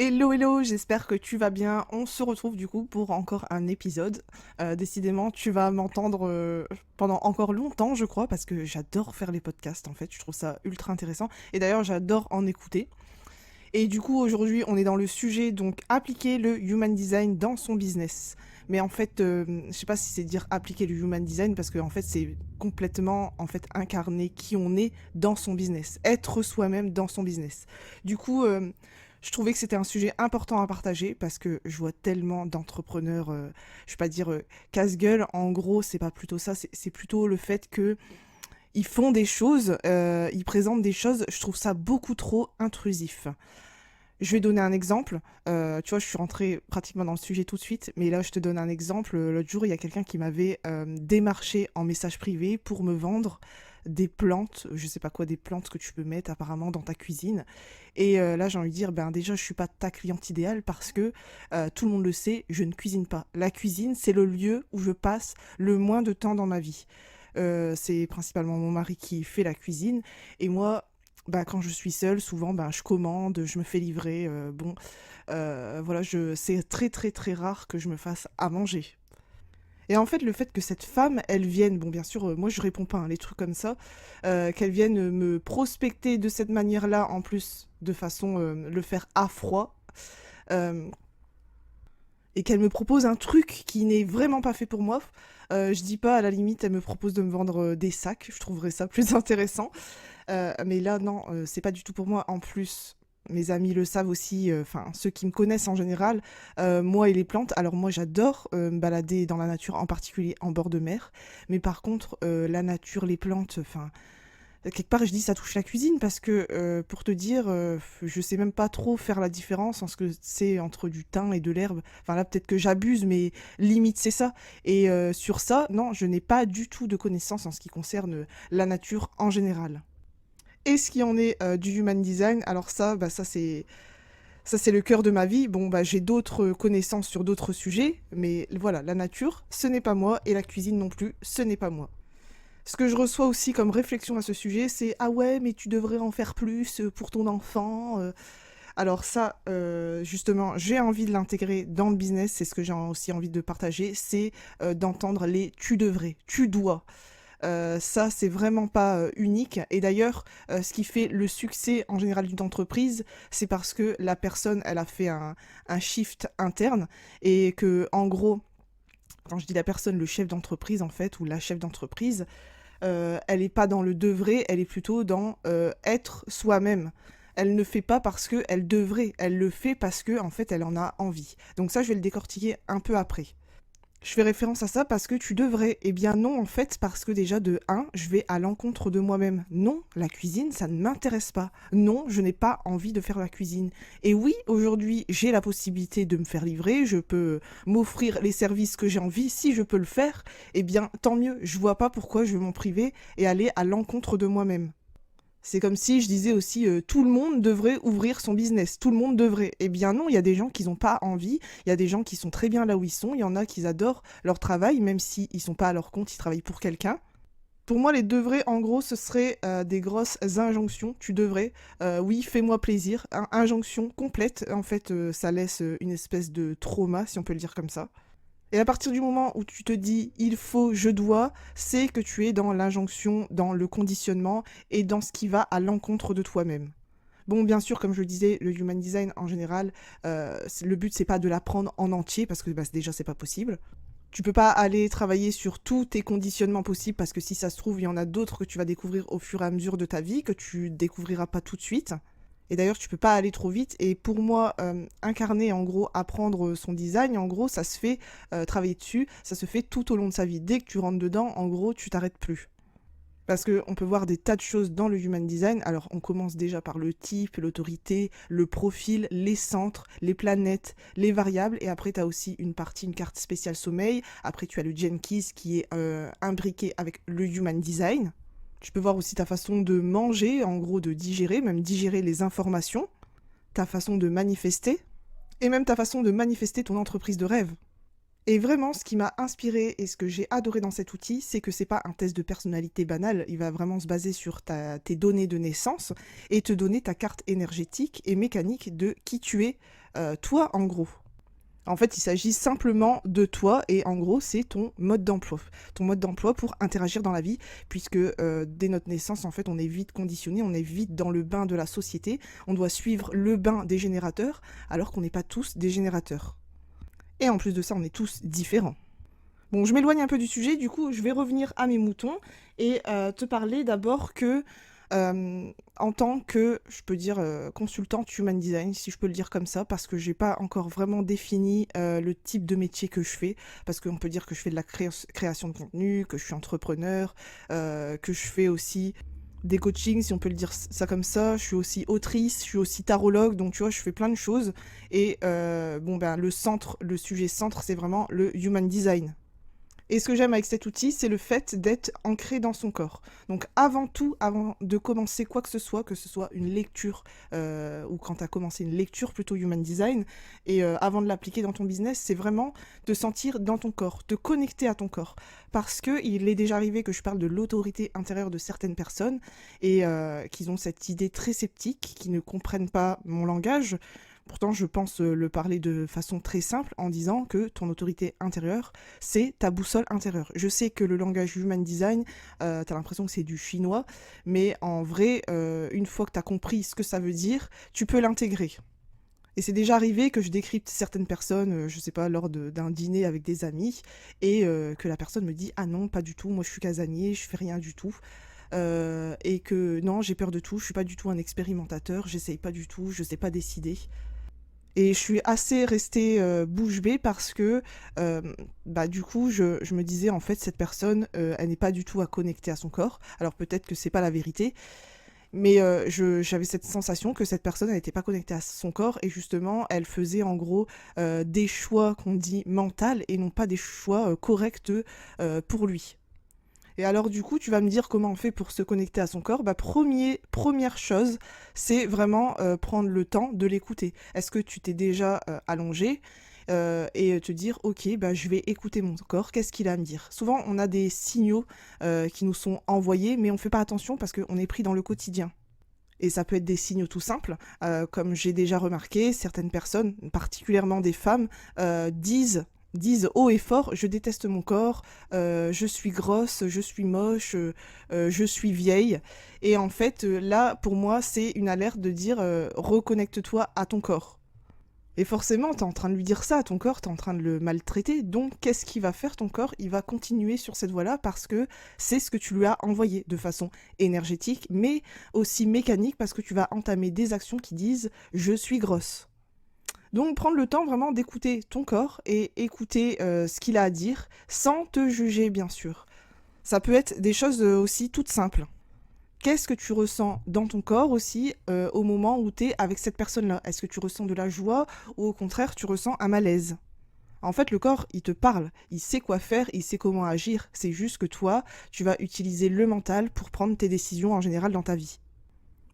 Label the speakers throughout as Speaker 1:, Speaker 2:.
Speaker 1: Hello, hello, j'espère que tu vas bien. On se retrouve du coup pour encore un épisode. Décidément, tu vas m'entendre pendant encore longtemps, je crois, parce que j'adore faire les podcasts en fait. Je trouve ça ultra intéressant. Et d'ailleurs, j'adore en écouter. Et du coup, aujourd'hui, on est dans le sujet, donc appliquer le human design dans son business. Mais en fait, je sais pas si c'est dire appliquer le human design parce que en fait, c'est complètement en fait incarner qui on est dans son business, être soi-même dans son business. Du coup, je trouvais que c'était un sujet important à partager parce que je vois tellement d'entrepreneurs, je vais pas dire casse-gueule. En gros, c'est pas plutôt ça, c'est plutôt le fait que ils font des choses, ils présentent des choses. Je trouve ça beaucoup trop intrusif. Je vais donner un exemple. Tu vois, je suis rentrée pratiquement dans le sujet tout de suite, mais là, je te donne un exemple. L'autre jour, il y a quelqu'un qui m'avait démarché en message privé pour me vendre des plantes, je sais pas quoi, des plantes que tu peux mettre apparemment dans ta cuisine. Et là, j'ai envie de dire, ben déjà, je suis pas ta cliente idéale parce que tout le monde le sait, je ne cuisine pas. La cuisine, c'est le lieu où je passe le moins de temps dans ma vie. C'est principalement mon mari qui fait la cuisine. Et moi, bah, quand je suis seule, souvent, bah, je commande, je me fais livrer. Voilà, c'est très très très rare que je me fasse à manger. Et en fait, le fait que cette femme, elle vienne, bon, bien sûr, moi je réponds pas, hein, les trucs comme ça, qu'elle vienne me prospecter de cette manière-là, en plus, de façon le faire à froid, euh, et qu'elle me propose un truc qui n'est vraiment pas fait pour moi. Je dis pas, à la limite, elle me propose de me vendre des sacs, je trouverais ça plus intéressant. Mais là, non, c'est pas du tout pour moi. En plus, mes amis le savent aussi, enfin, ceux qui me connaissent en général, moi et les plantes. Alors, moi, j'adore me balader dans la nature, en particulier en bord de mer. Mais par contre, la nature, les plantes, enfin, quelque part, je dis ça touche la cuisine parce que, pour te dire, je sais même pas trop faire la différence en ce que c'est entre du thym et de l'herbe. Enfin, là, peut-être que j'abuse, mais limite, c'est ça. Et sur ça, non, je n'ai pas du tout de connaissances en ce qui concerne la nature en général. Et ce qui en est du human design, alors ça, bah, ça c'est le cœur de ma vie. Bon, bah, j'ai d'autres connaissances sur d'autres sujets, mais voilà, la nature, ce n'est pas moi, et la cuisine non plus, ce n'est pas moi. Ce que je reçois aussi comme réflexion à ce sujet, c'est ah ouais, mais tu devrais en faire plus pour ton enfant. Alors ça, justement, j'ai envie de l'intégrer dans le business. C'est ce que j'ai aussi envie de partager, c'est d'entendre les tu devrais, tu dois. Ça, c'est vraiment pas unique. Et d'ailleurs, ce qui fait le succès en général d'une entreprise, c'est parce que la personne, elle a fait un shift interne et que, en gros, quand je dis la personne, le chef d'entreprise en fait, ou la chef d'entreprise, elle n'est pas dans le devrait, elle est plutôt dans être soi-même. Elle ne fait pas parce qu'elle devrait, elle le fait parce que en fait elle en a envie. Donc ça, je vais le décortiquer un peu après. Je fais référence à ça parce que tu devrais. Eh bien non, en fait, parce que déjà de un, je vais à l'encontre de moi-même. Non, la cuisine, ça ne m'intéresse pas. Non, je n'ai pas envie de faire la cuisine. Et oui, aujourd'hui, j'ai la possibilité de me faire livrer, je peux m'offrir les services que j'ai envie. Si je peux le faire, eh bien tant mieux. Je vois pas pourquoi je vais m'en priver et aller à l'encontre de moi-même. C'est comme si je disais aussi tout le monde devrait ouvrir son business, tout le monde devrait. Eh bien non, il y a des gens qui n'ont pas envie, il y a des gens qui sont très bien là où ils sont, il y en a qui adorent leur travail, même s'ils ne sont pas à leur compte, ils travaillent pour quelqu'un. Pour moi, les devraient, en gros, ce serait des grosses injonctions. Tu devrais, oui, fais-moi plaisir. Injonction complète. En fait, ça laisse une espèce de trauma, si on peut le dire comme ça. Et à partir du moment où tu te dis il faut, je dois, c'est que tu es dans l'injonction, dans le conditionnement et dans ce qui va à l'encontre de toi-même. Bon, bien sûr, comme je le disais, le human design en général, le but c'est pas de l'apprendre en entier parce que bah, déjà c'est pas possible. Tu peux pas aller travailler sur tous tes conditionnements possibles parce que si ça se trouve, il y en a d'autres que tu vas découvrir au fur et à mesure de ta vie, que tu découvriras pas tout de suite. Et d'ailleurs, tu peux pas aller trop vite. Et pour moi, incarner, en gros, apprendre son design, en gros, ça se fait, travailler dessus, ça se fait tout au long de sa vie. Dès que tu rentres dedans, en gros, tu t'arrêtes plus. Parce qu'on peut voir des tas de choses dans le human design. Alors, on commence déjà par le type, l'autorité, le profil, les centres, les planètes, les variables. Et après, tu as aussi une partie, une carte spéciale sommeil. Après, tu as le Gene Keys qui est imbriqué avec le human design. Tu peux voir aussi ta façon de manger, en gros de digérer, même digérer les informations, ta façon de manifester, et même ta façon de manifester ton entreprise de rêve. Et vraiment, ce qui m'a inspiré et ce que j'ai adoré dans cet outil, c'est que c'est pas un test de personnalité banal. Il va vraiment se baser sur tes données de naissance et te donner ta carte énergétique et mécanique de qui tu es, toi, en gros. En fait, il s'agit simplement de toi et en gros, c'est ton mode d'emploi. Ton mode d'emploi pour interagir dans la vie, puisque dès notre naissance, en fait, on est vite conditionné, on est vite dans le bain de la société. On doit suivre le bain des générateurs, alors qu'on n'est pas tous des générateurs. Et en plus de ça, on est tous différents. Bon, je m'éloigne un peu du sujet, du coup, je vais revenir à mes moutons et te parler d'abord que, en tant que, je peux dire, consultante human design, si je peux le dire comme ça, parce que j'ai pas encore vraiment défini le type de métier que je fais, parce qu'on peut dire que je fais de la création de contenu, que je suis entrepreneur, que je fais aussi des coachings, si on peut le dire ça comme ça. Je suis aussi autrice, je suis aussi tarologue, donc tu vois, je fais plein de choses. Et le sujet centre, c'est vraiment le human design. Et ce que j'aime avec cet outil, c'est le fait d'être ancré dans son corps. Donc avant tout, avant de commencer quoi que ce soit une lecture, ou quand tu as commencé une lecture plutôt Human Design, et avant de l'appliquer dans ton business, c'est vraiment te sentir dans ton corps, te connecter à ton corps. Parce qu'il est déjà arrivé que je parle de l'autorité intérieure de certaines personnes, et qu'ils ont cette idée très sceptique, qui ne comprennent pas mon langage. Pourtant, je pense le parler de façon très simple en disant que ton autorité intérieure, c'est ta boussole intérieure. Je sais que le langage Human Design, t'as l'impression que c'est du chinois, mais en vrai, une fois que t'as compris ce que ça veut dire, tu peux l'intégrer. Et c'est déjà arrivé que je décrypte certaines personnes, je sais pas, lors d'un dîner avec des amis, et que la personne me dit « Ah non, pas du tout, moi je suis casanier, je fais rien du tout ». Et que non, j'ai peur de tout, je suis pas du tout un expérimentateur, j'essaye pas du tout, je sais pas décider. Et je suis assez restée bouche bée parce que du coup je me disais en fait cette personne elle n'est pas du tout à connecter à son corps. Alors peut-être que c'est pas la vérité, mais j'avais cette sensation que cette personne elle n'était pas connectée à son corps et justement elle faisait en gros des choix qu'on dit mental et non pas des choix corrects pour lui. Et alors du coup, tu vas me dire comment on fait pour se connecter à son corps. Première chose, c'est vraiment prendre le temps de l'écouter. Est-ce que tu t'es déjà allongé et te dire, ok, je vais écouter mon corps, qu'est-ce qu'il a à me dire. Souvent, on a des signaux qui nous sont envoyés, mais on ne fait pas attention parce qu'on est pris dans le quotidien. Et ça peut être des signaux tout simples, comme j'ai déjà remarqué, certaines personnes, particulièrement des femmes, disent haut et fort, je déteste mon corps, je suis grosse, je suis moche, je suis vieille. Et en fait, là, pour moi, c'est une alerte de dire reconnecte-toi à ton corps. Et forcément, t'es en train de lui dire ça à ton corps, t'es en train de le maltraiter. Donc, qu'est-ce qu'il va faire ton corps? Il va continuer sur cette voie-là parce que c'est ce que tu lui as envoyé de façon énergétique, mais aussi mécanique parce que tu vas entamer des actions qui disent je suis grosse. Donc prendre le temps vraiment d'écouter ton corps et écouter ce qu'il a à dire sans te juger bien sûr. Ça peut être des choses aussi toutes simples. Qu'est-ce que tu ressens dans ton corps aussi au moment où tu es avec cette personne-là? Est-ce que tu ressens de la joie ou au contraire tu ressens un malaise? En fait, le corps, il te parle, il sait quoi faire, il sait comment agir. C'est juste que toi, tu vas utiliser le mental pour prendre tes décisions en général dans ta vie.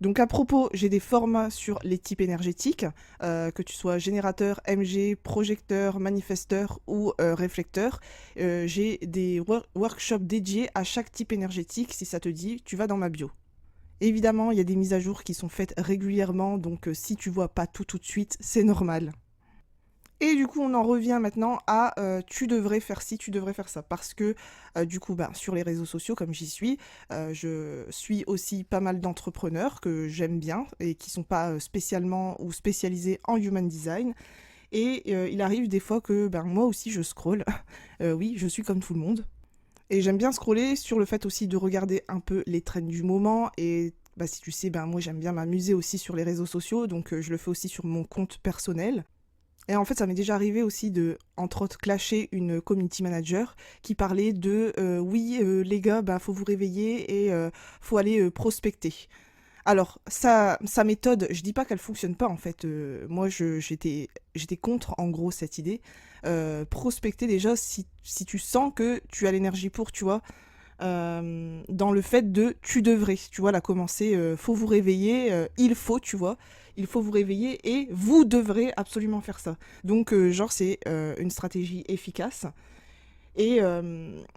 Speaker 1: Donc à propos, j'ai des formats sur les types énergétiques, que tu sois générateur, MG, projecteur, manifesteur ou réflecteur. J'ai des workshops dédiés à chaque type énergétique. Si ça te dit, tu vas dans ma bio. Évidemment, il y a des mises à jour qui sont faites régulièrement, donc si tu vois pas tout de suite, c'est normal. Et du coup, on en revient maintenant à tu devrais faire ci, tu devrais faire ça. Parce que du coup, sur les réseaux sociaux, comme j'y suis, je suis aussi pas mal d'entrepreneurs que j'aime bien et qui sont pas spécialement ou spécialisés en human design. Et il arrive des fois que moi aussi je scrolle. Oui, je suis comme tout le monde. Et j'aime bien scroller sur le fait aussi de regarder un peu les trends du moment. Et si tu sais, moi j'aime bien m'amuser aussi sur les réseaux sociaux. Donc je le fais aussi sur mon compte personnel. Et en fait, ça m'est déjà arrivé aussi de, entre autres, clasher une community manager qui parlait de oui, les gars, faut vous réveiller et faut aller prospecter. Alors, sa méthode, je dis pas qu'elle fonctionne pas en fait. Moi, j'étais contre en gros cette idée. Prospecter déjà, si tu sens que tu as l'énergie pour, tu vois. dans le fait de tu devrais, tu vois, là commencer, faut vous réveiller, il faut, tu vois, il faut vous réveiller et vous devrez absolument faire ça. Donc, genre, c'est une stratégie efficace. Et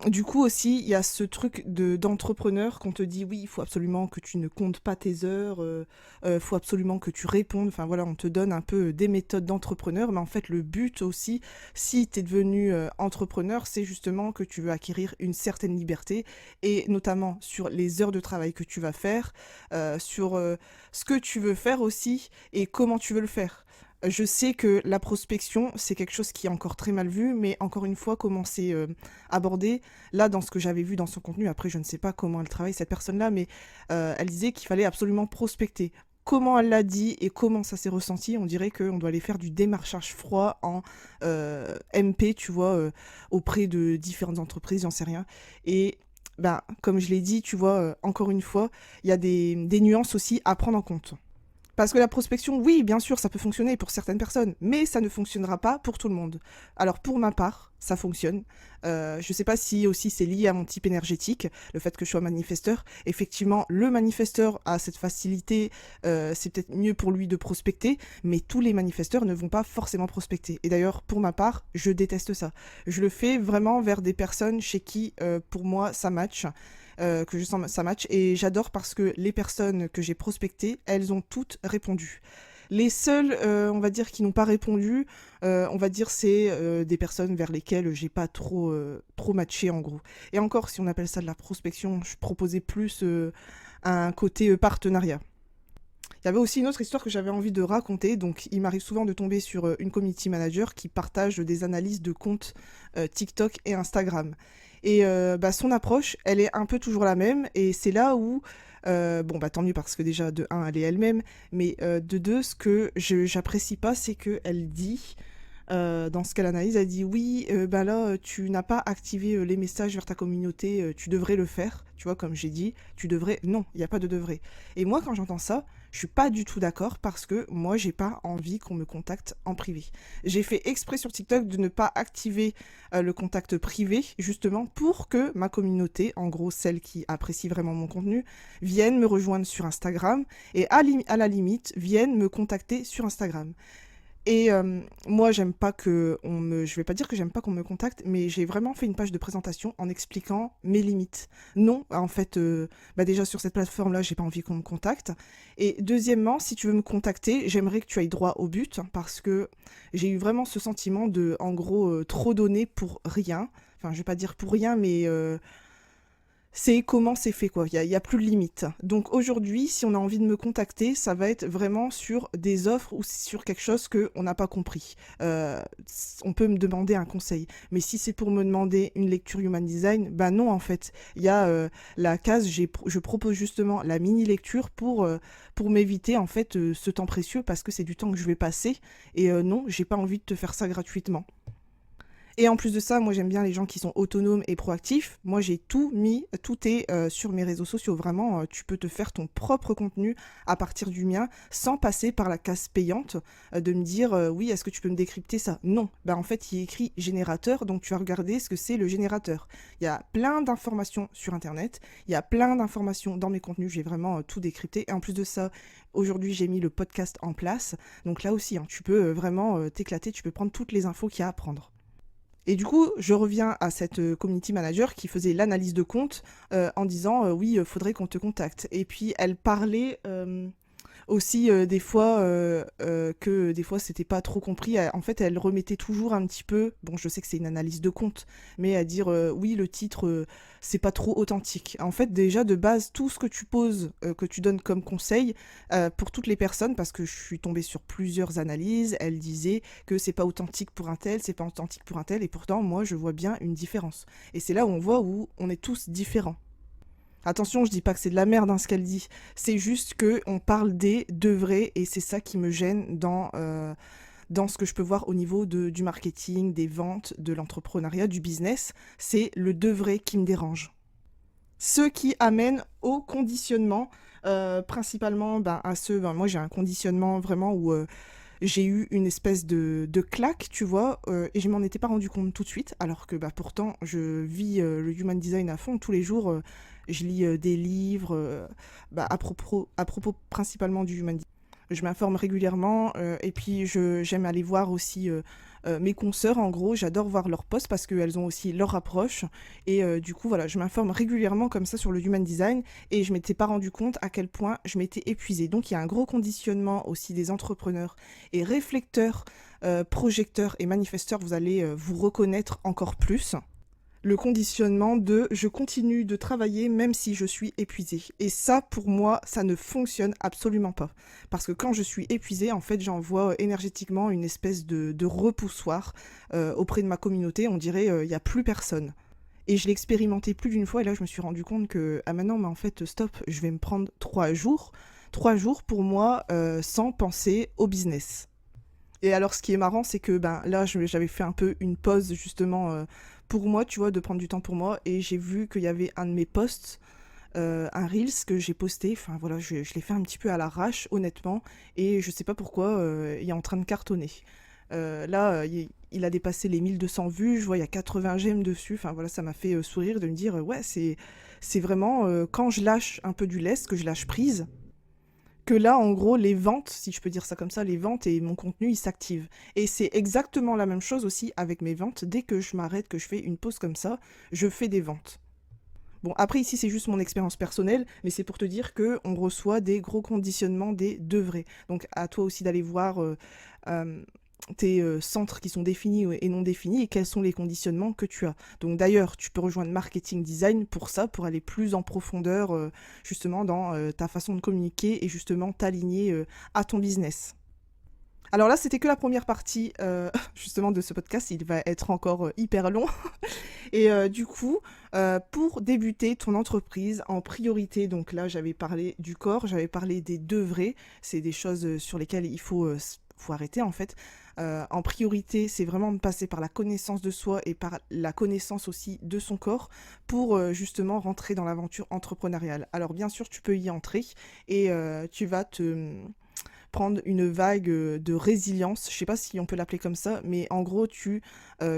Speaker 1: du coup aussi, il y a ce truc d'entrepreneur qu'on te dit oui, il faut absolument que tu ne comptes pas tes heures, faut absolument que tu répondes. Enfin voilà, on te donne un peu des méthodes d'entrepreneur, mais en fait le but aussi, si tu es devenu entrepreneur, c'est justement que tu veux acquérir une certaine liberté, et notamment sur les heures de travail que tu vas faire, sur ce que tu veux faire aussi et comment tu veux le faire. Je sais que la prospection, c'est quelque chose qui est encore très mal vu, mais encore une fois, comment c'est abordé, là, dans ce que j'avais vu dans son contenu, après, je ne sais pas comment elle travaille, cette personne-là, mais elle disait qu'il fallait absolument prospecter. Comment elle l'a dit et comment ça s'est ressenti, on dirait qu'on doit aller faire du démarchage froid en MP, tu vois, auprès de différentes entreprises, j'en sais rien. Et ben, comme je l'ai dit, tu vois, encore une fois, il y a des nuances aussi à prendre en compte. Parce que la prospection, oui, bien sûr, ça peut fonctionner pour certaines personnes, mais ça ne fonctionnera pas pour tout le monde. Alors pour ma part, ça fonctionne. Je ne sais pas si aussi c'est lié à mon type énergétique, le fait que je sois manifesteur. Effectivement, le manifesteur a cette facilité, c'est peut-être mieux pour lui de prospecter, mais tous les manifesteurs ne vont pas forcément prospecter. Et d'ailleurs, pour ma part, je déteste ça. Je le fais vraiment vers des personnes chez qui, pour moi, ça match. Que je sens ça match, et j'adore parce que les personnes que j'ai prospectées, elles ont toutes répondu. Les seuls, on va dire, qui n'ont pas répondu, on va dire, c'est des personnes vers lesquelles j'ai pas trop matché en gros. Et encore, si on appelle ça de la prospection, je proposais plus un côté partenariat. Il y avait aussi une autre histoire que j'avais envie de raconter. Donc, il m'arrive souvent de tomber sur une community manager qui partage des analyses de comptes TikTok et Instagram. Et bah, son approche, elle est un peu toujours la même. Et c'est là où, bon, bah tant mieux parce que déjà, de un, elle est elle-même. Mais de deux, ce que j'apprécie pas, c'est qu'elle dit, dans ce qu'elle analyse, elle dit oui, bah là, tu n'as pas activé les messages vers ta communauté, tu devrais le faire. Tu vois, comme j'ai dit, tu devrais. Non, il n'y a pas de devrait. Et moi, quand j'entends ça, je suis pas du tout d'accord parce que moi, j'ai pas envie qu'on me contacte en privé. J'ai fait exprès sur TikTok de ne pas activer le contact privé, justement pour que ma communauté, en gros celle qui apprécie vraiment mon contenu, vienne me rejoindre sur Instagram et à la limite, vienne me contacter sur Instagram. Et moi, j'aime pas que on me... Je vais pas dire que j'aime pas qu'on me contacte, mais j'ai vraiment fait une page de présentation en expliquant mes limites. Non, en fait, bah déjà sur cette plateforme-là, j'ai pas envie qu'on me contacte. Et deuxièmement, si tu veux me contacter, j'aimerais que tu ailles droit au but, parce que j'ai eu vraiment ce sentiment de, en gros, trop donner pour rien. Enfin, je vais pas dire pour rien, mais c'est comment c'est fait, quoi. Il y a plus de limite. Donc aujourd'hui, si on a envie de me contacter, ça va être vraiment sur des offres ou sur quelque chose qu'on n'a pas compris. On peut me demander un conseil. Mais si c'est pour me demander une lecture Human Design, ben non, en fait. Il y a la case, je propose justement la mini-lecture pour m'éviter, en fait, ce temps précieux, parce que c'est du temps que je vais passer. Et non, j'ai pas envie de te faire ça gratuitement. Et en plus de ça, moi j'aime bien les gens qui sont autonomes et proactifs. Moi j'ai tout mis, tout est sur mes réseaux sociaux. Vraiment, tu peux te faire ton propre contenu à partir du mien sans passer par la case payante de me dire oui, est-ce que tu peux me décrypter ça? Non. Ben, en fait, il est écrit générateur, donc tu vas regarder ce que c'est le générateur. Il y a plein d'informations sur Internet, il y a plein d'informations dans mes contenus, j'ai vraiment tout décrypté. Et en plus de ça, aujourd'hui j'ai mis le podcast en place. Donc là aussi, hein, tu peux vraiment t'éclater, tu peux prendre toutes les infos qu'il y a à prendre. Et du coup, je reviens à cette community manager qui faisait l'analyse de compte en disant oui, il faudrait qu'on te contacte. Et puis elle parlait aussi des fois que des fois c'était pas trop compris. En fait, elle remettait toujours un petit peu, bon, je sais que c'est une analyse de compte, mais à dire oui, le titre c'est pas trop authentique. En fait, déjà de base, tout ce que tu poses, que tu donnes comme conseil pour toutes les personnes, parce que je suis tombée sur plusieurs analyses, elle disait que c'est pas authentique pour un tel, c'est pas authentique pour un tel, et pourtant moi je vois bien une différence. Et c'est là où on voit où on est tous différents. Attention, je dis pas que c'est de la merde hein, ce qu'elle dit. C'est juste que on parle des devraient et c'est ça qui me gêne dans ce que je peux voir au niveau du marketing, des ventes, de l'entrepreneuriat, du business. C'est le devrait qui me dérange. Ce qui amène au conditionnement, principalement ben, à ce... Ben, moi j'ai un conditionnement vraiment où j'ai eu une espèce de claque, tu vois, et je m'en étais pas rendu compte tout de suite, alors que bah, pourtant, je vis le human design à fond. Tous les jours, je lis des livres bah, à propos principalement du human design. Je m'informe régulièrement et puis j'aime aller voir aussi mes consoeurs, en gros. J'adore voir leurs posts parce qu'elles ont aussi leur approche. Et du coup, voilà, je m'informe régulièrement comme ça sur le human design et je m'étais pas rendu compte à quel point je m'étais épuisée. Donc il y a un gros conditionnement aussi des entrepreneurs et réflecteurs, projecteurs et manifesteurs. Vous allez vous reconnaître encore plus le conditionnement de je continue de travailler même si je suis épuisée. Et ça, pour moi, ça ne fonctionne absolument pas. Parce que quand je suis épuisée, en fait, j'envoie énergétiquement une espèce de repoussoir auprès de ma communauté. On dirait il n'y a plus personne. Et je l'ai expérimenté plus d'une fois et là, je me suis rendu compte que, ah maintenant, mais en fait, stop, je vais me prendre 3 jours. 3 jours pour moi sans penser au business. Et alors, ce qui est marrant, c'est que ben, là, j'avais fait un peu une pause, justement, pour moi, tu vois, de prendre du temps pour moi. Et j'ai vu qu'il y avait un de mes posts, un Reels que j'ai posté. Enfin, voilà, je l'ai fait un petit peu à l'arrache, honnêtement. Et je sais pas pourquoi, il est en train de cartonner. Là, il a dépassé les 1200 vues. Je vois, il y a 80 j'aime dessus. Enfin, voilà, ça m'a fait sourire de me dire, ouais, c'est vraiment quand je lâche un peu du lest, que je lâche prise que là, en gros, les ventes, si je peux dire ça comme ça, les ventes et mon contenu, ils s'activent. Et c'est exactement la même chose aussi avec mes ventes. Dès que je m'arrête, que je fais une pause comme ça, je fais des ventes. Bon, après, ici, c'est juste mon expérience personnelle, mais c'est pour te dire qu'on reçoit des gros conditionnements des deux vrais. Donc, à toi aussi d'aller voir euh, tes centres qui sont définis et non définis et quels sont les conditionnements que tu as. Donc d'ailleurs, tu peux rejoindre Marketing Design pour ça, pour aller plus en profondeur justement dans ta façon de communiquer et justement t'aligner à ton business. Alors là, c'était que la première partie justement de ce podcast. Il va être encore hyper long. Et du coup, pour débuter ton entreprise en priorité, donc là, j'avais parlé du corps, j'avais parlé des deux vrais. C'est des choses sur lesquelles il faut arrêter en fait. En priorité, c'est vraiment de passer par la connaissance de soi et par la connaissance aussi de son corps pour justement rentrer dans l'aventure entrepreneuriale. Alors bien sûr, tu peux y entrer et tu vas te prendre une vague de résilience, je sais pas si on peut l'appeler comme ça, mais en gros tu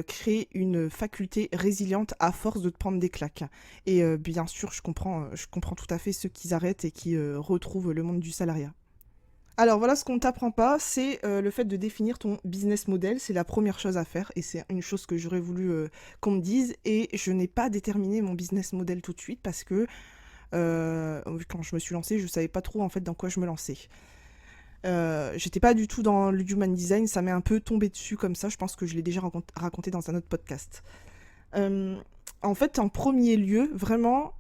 Speaker 1: crées une faculté résiliente à force de te prendre des claques. Et bien sûr je comprends tout à fait ceux qui arrêtent et qui retrouvent le monde du salariat. Alors voilà, ce qu'on ne t'apprend pas, c'est le fait de définir ton business model. C'est la première chose à faire et c'est une chose que j'aurais voulu qu'on me dise. Et je n'ai pas déterminé mon business model tout de suite parce que quand je me suis lancée, je savais pas trop en fait dans quoi je me lançais. J'étais pas du tout dans le human design, ça m'est un peu tombé dessus comme ça. Je pense que je l'ai déjà raconté dans un autre podcast. Euh, En fait, en premier lieu, vraiment,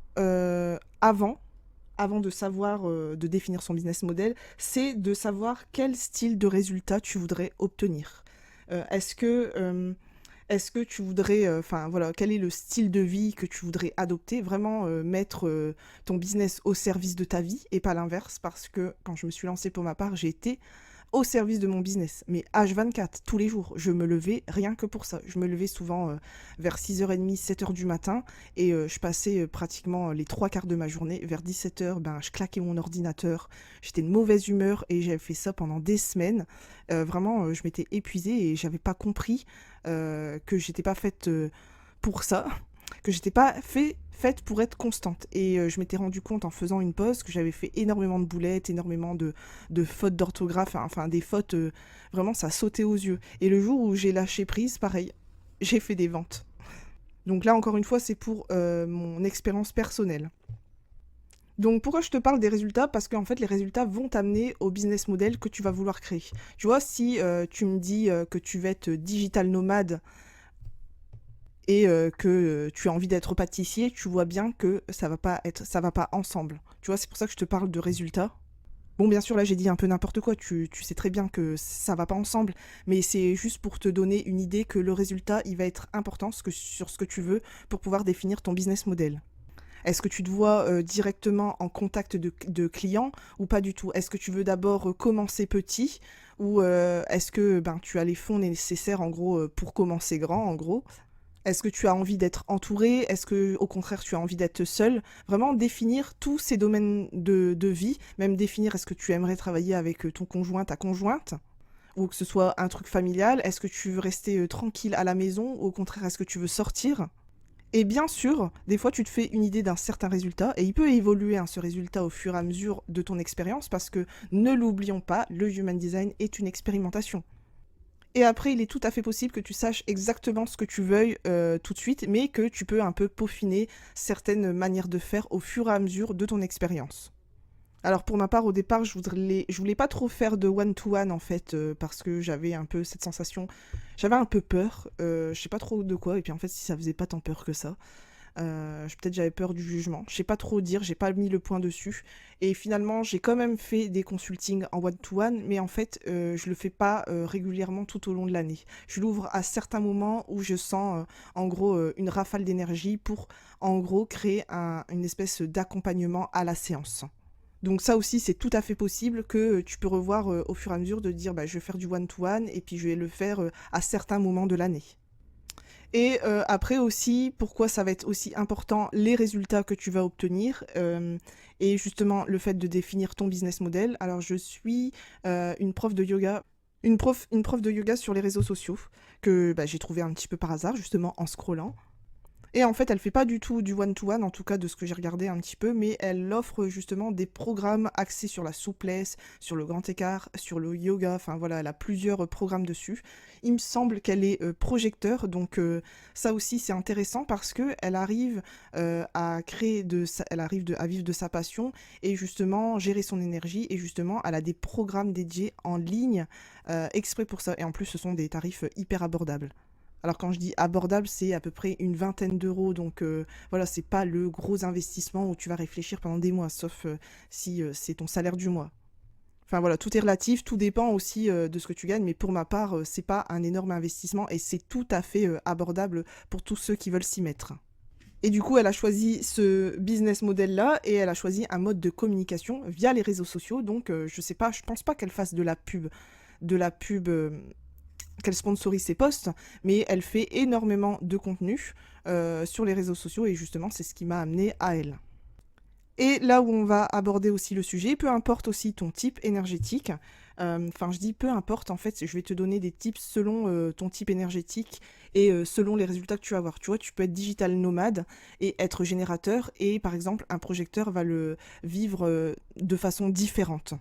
Speaker 1: avant de savoir, de définir son business model, c'est de savoir quel style de résultat tu voudrais obtenir. Euh, est-ce que, euh, Est-ce que tu voudrais, enfin voilà, quel est le style de vie que tu voudrais adopter, vraiment mettre ton business au service de ta vie et pas l'inverse, parce que quand je me suis lancée pour ma part, j'ai été au service de mon business, mais H24, tous les jours. Je me levais rien que pour ça. Je me levais souvent vers 6h30, 7h du matin, et je passais pratiquement les 3 quarts de ma journée. Vers 17h, ben, je claquais mon ordinateur, j'étais de mauvaise humeur, et j'avais fait ça pendant des semaines. Vraiment, je m'étais épuisée, et j'avais pas compris que j'étais pas faite pour ça, que j'étais pas faite pour être constante. Et je m'étais rendu compte en faisant une pause que j'avais fait énormément de boulettes, énormément de fautes d'orthographe, enfin des fautes, vraiment ça sautait aux yeux. Et le jour où j'ai lâché prise, pareil, j'ai fait des ventes. Donc là encore une fois, c'est pour mon expérience personnelle. Donc pourquoi je te parle des résultats? Parce qu'en fait les résultats vont t'amener au business model que tu vas vouloir créer. Tu vois, si tu me dis que tu vas être digital nomade et que tu as envie d'être pâtissier, tu vois bien que ça va pas ensemble. Tu vois, c'est pour ça que je te parle de résultats. Bon, bien sûr, là j'ai dit un peu n'importe quoi, tu sais très bien que ça va pas ensemble, mais c'est juste pour te donner une idée que le résultat, il va être important sur ce que tu veux pour pouvoir définir ton business model. Est-ce que tu te vois directement en contact de clients ou pas du tout? Est-ce que tu veux d'abord commencer petit ou est-ce que ben, tu as les fonds nécessaires en gros pour commencer grand en gros? Est-ce que tu as envie d'être entouré? Est-ce que au contraire tu as envie d'être seul? Vraiment définir tous ces domaines de vie, même définir est-ce que tu aimerais travailler avec ton conjoint, ta conjointe? ou que ce soit un truc familial? Est-ce que tu veux rester tranquille à la maison? Ou au contraire, est-ce que tu veux sortir? Et bien sûr, des fois, tu te fais une idée d'un certain résultat, et il peut évoluer hein, ce résultat au fur et à mesure de ton expérience, parce que, ne l'oublions pas, le Human Design est une expérimentation. Et après, il est tout à fait possible que tu saches exactement ce que tu veuilles tout de suite, mais que tu peux un peu peaufiner certaines manières de faire au fur et à mesure de ton expérience. Alors pour ma part, au départ, je voulais pas trop faire de one-to-one en fait, parce que j'avais un peu cette sensation, j'avais un peu peur, je sais pas trop de quoi, et puis en fait si ça faisait pas tant peur que ça, peut-être j'avais peur du jugement, je sais pas trop dire, j'ai pas mis le point dessus, et finalement j'ai quand même fait des consultings en one-to-one, mais en fait je le fais pas régulièrement tout au long de l'année. Je l'ouvre à certains moments où je sens en gros une rafale d'énergie pour en gros créer une espèce d'accompagnement à la séance. Donc ça aussi, c'est tout à fait possible que tu peux revoir au fur et à mesure de dire bah, je vais faire du one-to-one et puis je vais le faire à certains moments de l'année. Et après aussi, pourquoi ça va être aussi important, les résultats que tu vas obtenir et justement le fait de définir ton business model. Alors je suis une prof de yoga. Une prof de yoga sur les réseaux sociaux que bah, j'ai trouvé un petit peu par hasard justement en scrollant. Et en fait, elle fait pas du tout du one-to-one, en tout cas de ce que j'ai regardé un petit peu, mais elle offre justement des programmes axés sur la souplesse, sur le grand écart, sur le yoga, enfin voilà, elle a plusieurs programmes dessus. Il me semble qu'elle est projecteur, donc ça aussi c'est intéressant parce que elle arrive à créer à vivre de sa passion et justement gérer son énergie et justement elle a des programmes dédiés en ligne exprès pour ça. Et en plus, ce sont des tarifs hyper abordables. Alors quand je dis abordable, c'est à peu près une vingtaine d'euros, donc voilà, c'est pas le gros investissement où tu vas réfléchir pendant des mois, sauf si c'est ton salaire du mois. Enfin voilà, tout est relatif, tout dépend aussi de ce que tu gagnes, mais pour ma part, c'est pas un énorme investissement et c'est tout à fait abordable pour tous ceux qui veulent s'y mettre. Et du coup, elle a choisi ce business model-là et elle a choisi un mode de communication via les réseaux sociaux, donc je sais pas, je pense pas qu'elle fasse de la pub qu'elle sponsorise ses posts, mais elle fait énormément de contenu sur les réseaux sociaux et justement c'est ce qui m'a amené à elle. Et là où on va aborder aussi le sujet, peu importe aussi ton type énergétique, enfin je dis peu importe, en fait je vais te donner des tips selon ton type énergétique et selon les résultats que tu vas avoir. Tu vois, tu peux être digital nomade et être générateur et par exemple un projecteur va le vivre de façon différente.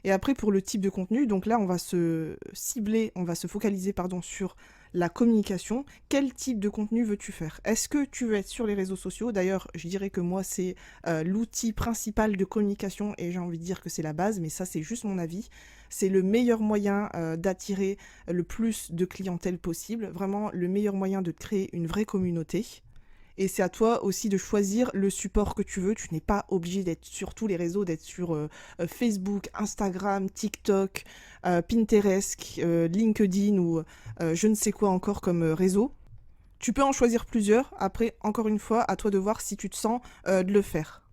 Speaker 1: Et après, pour le type de contenu, donc là, on va se cibler, on va se focaliser, pardon, sur la communication. Quel type de contenu veux-tu faire? Est-ce que tu veux être sur les réseaux sociaux? D'ailleurs, je dirais que moi, c'est l'outil principal de communication et j'ai envie de dire que c'est la base, mais ça, c'est juste mon avis. C'est le meilleur moyen d'attirer le plus de clientèle possible, vraiment le meilleur moyen de créer une vraie communauté. Et c'est à toi aussi de choisir le support que tu veux. Tu n'es pas obligé d'être sur tous les réseaux, d'être sur Facebook, Instagram, TikTok, Pinterest, LinkedIn ou je ne sais quoi encore comme réseau. Tu peux en choisir plusieurs. Après, encore une fois, à toi de voir si tu te sens de le faire.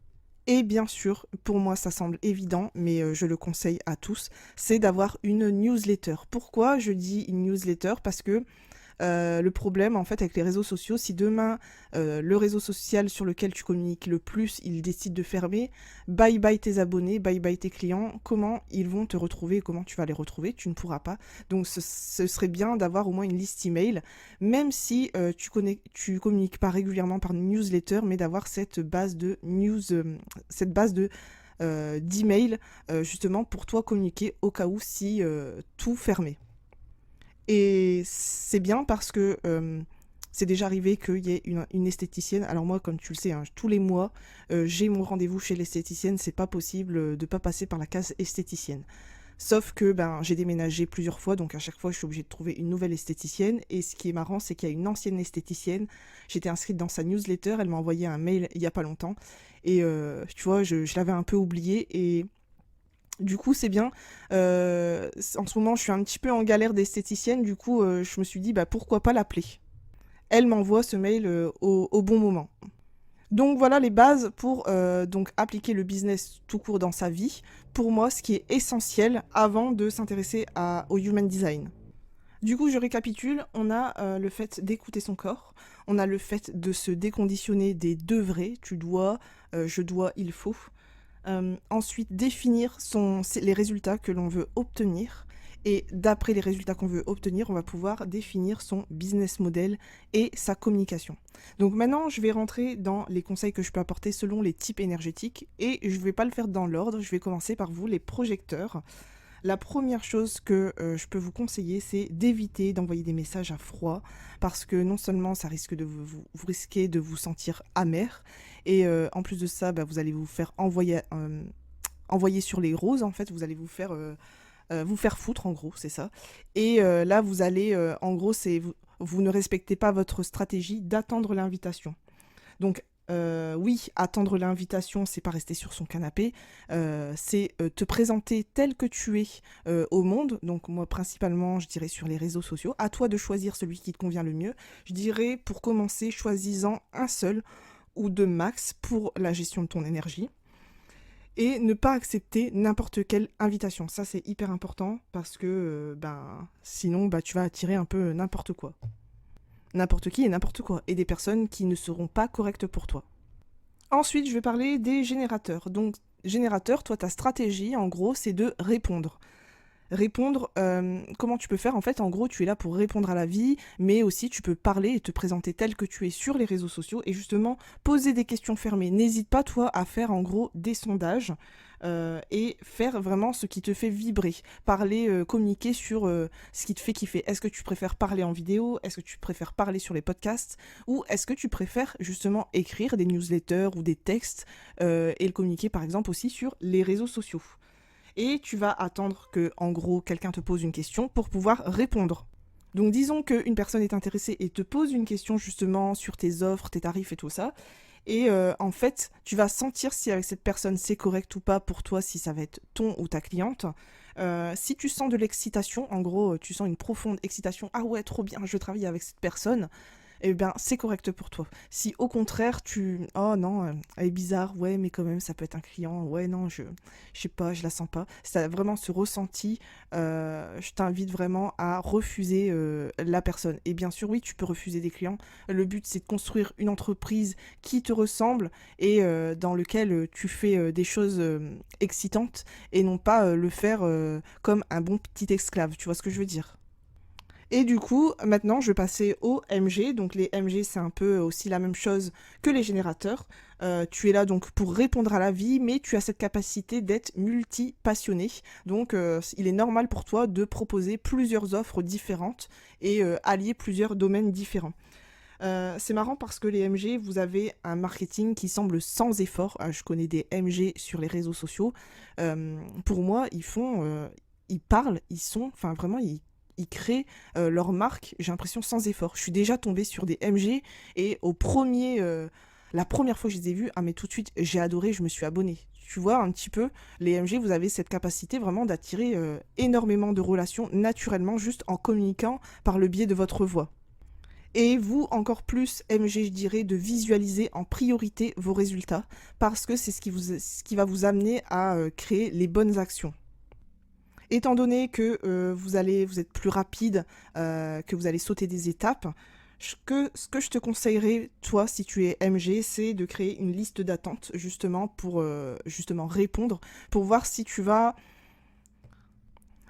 Speaker 1: Et bien sûr, pour moi ça semble évident, mais je le conseille à tous, c'est d'avoir une newsletter. Pourquoi je dis une newsletter? Parce que le problème en fait avec les réseaux sociaux, si demain le réseau social sur lequel tu communiques le plus, il décide de fermer, bye bye tes abonnés, bye bye tes clients, comment ils vont te retrouver et comment tu vas les retrouver? Tu ne pourras pas. Donc ce serait bien d'avoir au moins une liste email, même si tu communiques pas régulièrement par newsletter, mais d'avoir cette base de d'email justement pour toi communiquer au cas où si tout fermait. Et c'est bien parce que c'est déjà arrivé qu'il y ait une esthéticienne. Alors moi, comme tu le sais, hein, tous les mois, j'ai mon rendez-vous chez l'esthéticienne. C'est pas possible de pas passer par la case esthéticienne. Sauf que ben, j'ai déménagé plusieurs fois, donc à chaque fois, je suis obligée de trouver une nouvelle esthéticienne. Et ce qui est marrant, c'est qu'il y a une ancienne esthéticienne. J'étais inscrite dans sa newsletter. Elle m'a envoyé un mail il y a pas longtemps. Et tu vois, je l'avais un peu oublié. Et du coup, c'est bien. En ce moment, je suis un petit peu en galère d'esthéticienne. Du coup, je me suis dit, bah, pourquoi pas l'appeler? Elle m'envoie ce mail au bon moment. Donc voilà les bases pour donc appliquer le business tout court dans sa vie. Pour moi, ce qui est essentiel avant de s'intéresser au human design. Du coup, je récapitule. On a le fait d'écouter son corps. On a le fait de se déconditionner des devrais. Tu dois, je dois, il faut. Ensuite, définir les résultats que l'on veut obtenir. Et d'après les résultats qu'on veut obtenir, on va pouvoir définir son business model et sa communication. Donc maintenant, je vais rentrer dans les conseils que je peux apporter selon les types énergétiques et je ne vais pas le faire dans l'ordre, je vais commencer par vous, les projecteurs. La première chose que je peux vous conseiller, c'est d'éviter d'envoyer des messages à froid parce que non seulement ça risque de vous risquez de vous sentir amer et en plus de ça, vous allez vous faire envoyer sur les roses en fait, vous allez vous faire foutre en gros, c'est ça. Et là, vous allez, en gros, vous ne respectez pas votre stratégie d'attendre l'invitation. Donc, oui, attendre l'invitation, c'est pas rester sur son canapé, c'est te présenter tel que tu es au monde. Donc moi, principalement, je dirais sur les réseaux sociaux. À toi de choisir celui qui te convient le mieux. Je dirais, pour commencer, choisis-en un seul ou deux max pour la gestion de ton énergie. Et ne pas accepter n'importe quelle invitation. Ça, c'est hyper important parce que sinon, tu vas attirer un peu n'importe quoi. N'importe qui et n'importe quoi. Et des personnes qui ne seront pas correctes pour toi. Ensuite, je vais parler des générateurs. Donc, générateur, toi, ta stratégie, en gros, c'est de répondre. Répondre, comment tu peux faire? En fait, en gros, tu es là pour répondre à la vie, mais aussi tu peux parler et te présenter tel que tu es sur les réseaux sociaux et justement poser des questions fermées. N'hésite pas, toi, à faire en gros des sondages et faire vraiment ce qui te fait vibrer. Parler, communiquer sur ce qui te fait kiffer. Est-ce que tu préfères parler en vidéo? Est-ce que tu préfères parler sur les podcasts? Ou est-ce que tu préfères justement écrire des newsletters ou des textes et le communiquer par exemple aussi sur les réseaux sociaux? Et tu vas attendre que, en gros, quelqu'un te pose une question pour pouvoir répondre. Donc disons qu'une personne est intéressée et te pose une question justement sur tes offres, tes tarifs et tout ça. Et en fait, tu vas sentir si avec cette personne c'est correct ou pas pour toi, si ça va être ton ou ta cliente. Si tu sens de l'excitation, en gros, tu sens une profonde excitation, ah ouais, trop bien, je travaille avec cette personne, eh bien, c'est correct pour toi. Si au contraire, oh non, elle est bizarre, ouais, mais quand même, ça peut être un client, ouais, non, je sais pas, je la sens pas. Si t'as vraiment ce ressenti, je t'invite vraiment à refuser la personne. Et bien sûr, oui, tu peux refuser des clients. Le but, c'est de construire une entreprise qui te ressemble et dans lequel tu fais des choses excitantes et non pas le faire comme un bon petit esclave. Tu vois ce que je veux dire? Et du coup, maintenant, je vais passer aux MG. Donc les MG, c'est un peu aussi la même chose que les générateurs. Tu es là donc pour répondre à la vie, mais tu as cette capacité d'être multi-passionné. Donc il est normal pour toi de proposer plusieurs offres différentes et allier plusieurs domaines différents. C'est marrant parce que les MG, vous avez un marketing qui semble sans effort. Je connais des MG sur les réseaux sociaux. Pour moi, ils parlent, enfin vraiment, ils créent leur marque, j'ai l'impression, sans effort. Je suis déjà tombée sur des MG et la première fois que je les ai vus, mais tout de suite, j'ai adoré, je me suis abonnée. Tu vois, un petit peu, les MG, vous avez cette capacité vraiment d'attirer énormément de relations naturellement, juste en communiquant par le biais de votre voix. Et vous, encore plus, MG, je dirais, de visualiser en priorité vos résultats, parce que c'est ce qui va vous amener à créer les bonnes actions. Étant donné que vous êtes plus rapide, que vous allez sauter des étapes, ce que je te conseillerais, toi, si tu es MG, c'est de créer une liste d'attente, justement, pour justement répondre, pour voir si tu vas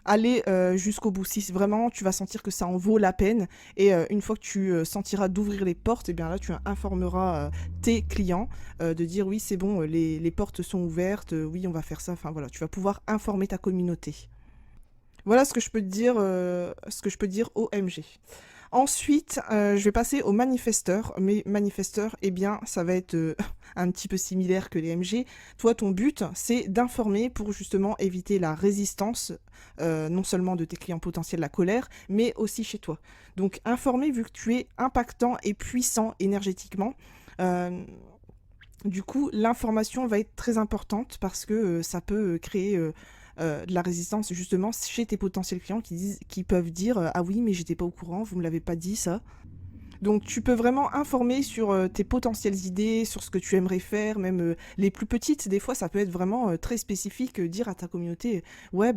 Speaker 1: aller jusqu'au bout, si vraiment tu vas sentir que ça en vaut la peine. Et une fois que tu sentiras d'ouvrir les portes, et bien là, tu informeras tes clients de dire oui, c'est bon, les portes sont ouvertes, oui, on va faire ça. Enfin voilà, tu vas pouvoir informer ta communauté. Voilà ce que je peux te dire aux MG. Ensuite, je vais passer aux manifesteurs. Mais manifesteurs, eh bien, ça va être un petit peu similaire que les MG. Toi, ton but, c'est d'informer pour justement éviter la résistance, non seulement de tes clients potentiels, la colère, mais aussi chez toi. Donc, informer vu que tu es impactant et puissant énergétiquement. Du coup, l'information va être très importante parce que ça peut créer de la résistance justement chez tes potentiels clients qui peuvent dire ah oui mais j'étais pas au courant, vous me l'avez pas dit ça. Donc tu peux vraiment informer sur tes potentielles idées, sur ce que tu aimerais faire, même les plus petites, des fois ça peut être vraiment très spécifique, dire à ta communauté ouais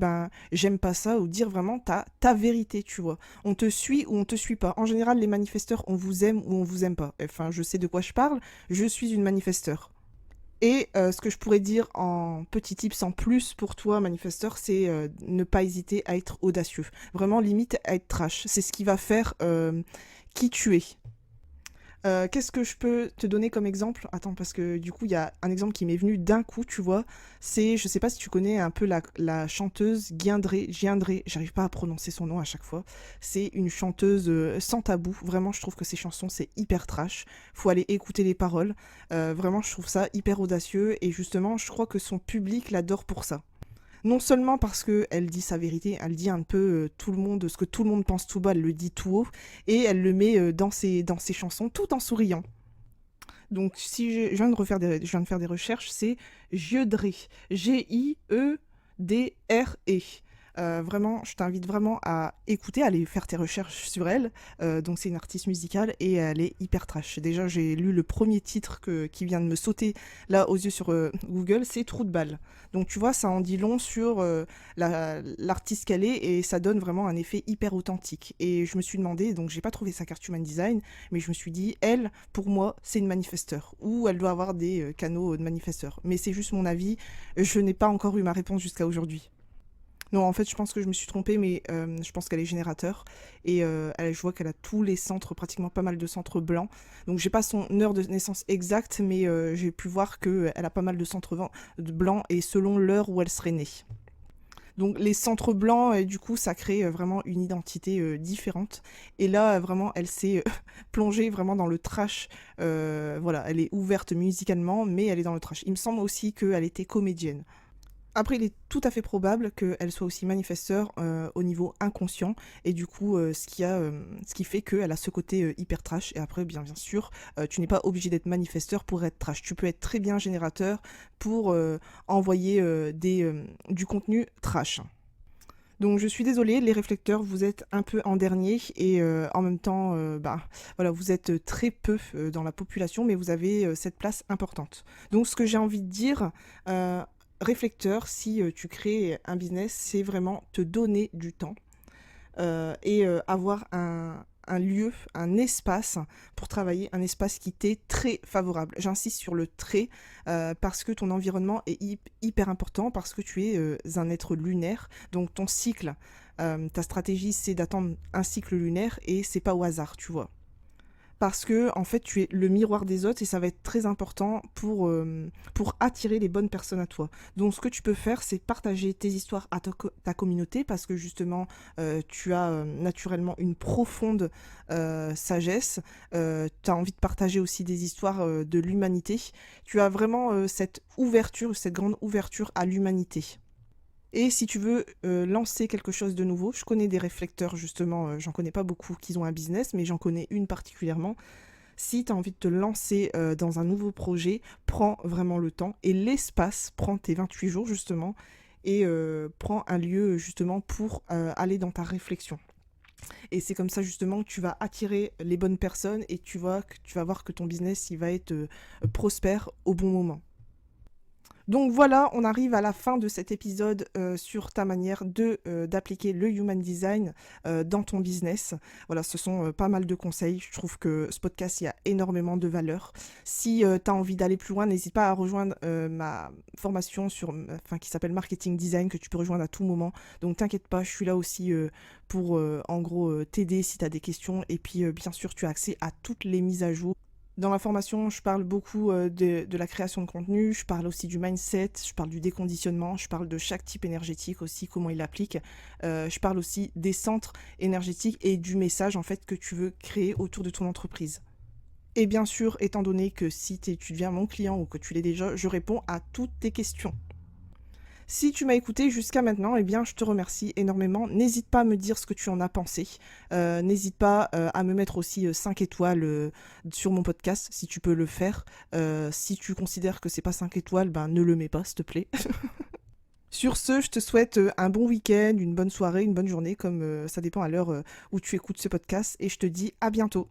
Speaker 1: j'aime pas ça, ou dire vraiment ta vérité, tu vois. On te suit ou on te suit pas. En général les manifesteurs, on vous aime ou on vous aime pas. Enfin je sais de quoi je parle, je suis une manifesteur. Et ce que je pourrais dire en petit tips en plus pour toi, manifesteur, c'est ne pas hésiter à être audacieux. Vraiment, limite à être trash. C'est ce qui va faire qui tu es. Qu'est-ce que je peux te donner comme exemple? Attends, parce que du coup, il y a un exemple qui m'est venu d'un coup, tu vois. C'est, je sais pas si tu connais un peu la chanteuse Giandré, j'arrive pas à prononcer son nom à chaque fois. C'est une chanteuse sans tabou. Vraiment, je trouve que ses chansons, c'est hyper trash. Faut aller écouter les paroles. Vraiment, je trouve ça hyper audacieux. Et justement, je crois que son public l'adore pour ça. Non seulement parce qu'elle dit sa vérité, elle dit un peu tout le monde, ce que tout le monde pense tout bas, elle le dit tout haut, et elle le met dans ses chansons tout en souriant. Donc si je viens de je viens de faire des recherches, c'est Giedré, Giedre. Vraiment, je t'invite vraiment à écouter, à aller faire tes recherches sur elle. Donc c'est une artiste musicale et elle est hyper trash. Déjà, j'ai lu le premier titre qui vient de me sauter là aux yeux sur Google, c'est Trou de balle. Donc tu vois, ça en dit long sur l'artiste qu'elle est et ça donne vraiment un effet hyper authentique. Et je me suis demandé, donc j'ai pas trouvé sa carte human design, mais je me suis dit, elle, pour moi, c'est une manifesteur. Ou elle doit avoir des canaux de manifesteur. Mais c'est juste mon avis, je n'ai pas encore eu ma réponse jusqu'à aujourd'hui. Non, en fait, je pense que je me suis trompée, mais je pense qu'elle est générateur. Et je vois qu'elle a tous les centres, pratiquement pas mal de centres blancs. Donc, j'ai pas son heure de naissance exacte, mais j'ai pu voir qu'elle a pas mal de centres blancs et selon l'heure où elle serait née. Donc, les centres blancs, du coup, ça crée vraiment une identité différente. Et là, vraiment, elle s'est plongée vraiment dans le trash. Voilà, elle est ouverte musicalement, mais elle est dans le trash. Il me semble aussi qu'elle était comédienne. Après, il est tout à fait probable qu'elle soit aussi manifesteur au niveau inconscient, et du coup, ce qui fait qu'elle a ce côté hyper trash. Et après, bien sûr, tu n'es pas obligé d'être manifesteur pour être trash. Tu peux être très bien générateur pour envoyer du contenu trash. Donc je suis désolée, les réflecteurs, vous êtes un peu en dernier et en même temps, voilà, vous êtes très peu dans la population, mais vous avez cette place importante. Donc ce que j'ai envie de dire, réflecteur, si tu crées un business, c'est vraiment te donner du temps et avoir un lieu, un espace pour travailler, un espace qui t'est très favorable. J'insiste sur le très parce que ton environnement est hyper important, parce que tu es un être lunaire, donc ton cycle, ta stratégie c'est d'attendre un cycle lunaire et c'est pas au hasard, tu vois. Parce que en fait tu es le miroir des autres et ça va être très important pour attirer les bonnes personnes à toi. Donc ce que tu peux faire, c'est partager tes histoires à ta communauté, parce que justement tu as naturellement une profonde sagesse, tu as envie de partager aussi des histoires de l'humanité, tu as vraiment cette ouverture, cette grande ouverture à l'humanité. Et si tu veux lancer quelque chose de nouveau, je connais des réflecteurs justement, j'en connais pas beaucoup qui ont un business, mais j'en connais une particulièrement. Si tu as envie de te lancer dans un nouveau projet, prends vraiment le temps et l'espace, prends tes 28 jours justement, et prends un lieu justement pour aller dans ta réflexion. Et c'est comme ça justement que tu vas attirer les bonnes personnes et tu vas voir que ton business il va être prospère au bon moment. Donc voilà, on arrive à la fin de cet épisode sur ta manière d'appliquer le human design dans ton business. Voilà, ce sont pas mal de conseils. Je trouve que ce podcast, il y a énormément de valeur. Si tu as envie d'aller plus loin, n'hésite pas à rejoindre ma formation qui s'appelle Marketing Design, que tu peux rejoindre à tout moment. Donc t'inquiète pas, je suis là aussi pour en gros t'aider si tu as des questions. Et puis bien sûr, tu as accès à toutes les mises à jour. Dans ma formation, je parle beaucoup de la création de contenu, je parle aussi du mindset, je parle du déconditionnement, je parle de chaque type énergétique aussi, comment il applique. Je parle aussi des centres énergétiques et du message en fait que tu veux créer autour de ton entreprise. Et bien sûr, étant donné que si tu deviens mon client ou que tu l'es déjà, je réponds à toutes tes questions. Si tu m'as écouté jusqu'à maintenant, eh bien, je te remercie énormément. N'hésite pas à me dire ce que tu en as pensé. N'hésite pas à me mettre aussi 5 étoiles sur mon podcast, si tu peux le faire. Si tu considères que c'est pas 5 étoiles, ben ne le mets pas, s'il te plaît. Sur ce, je te souhaite un bon week-end, une bonne soirée, une bonne journée, comme ça dépend à l'heure où tu écoutes ce podcast. Et je te dis à bientôt.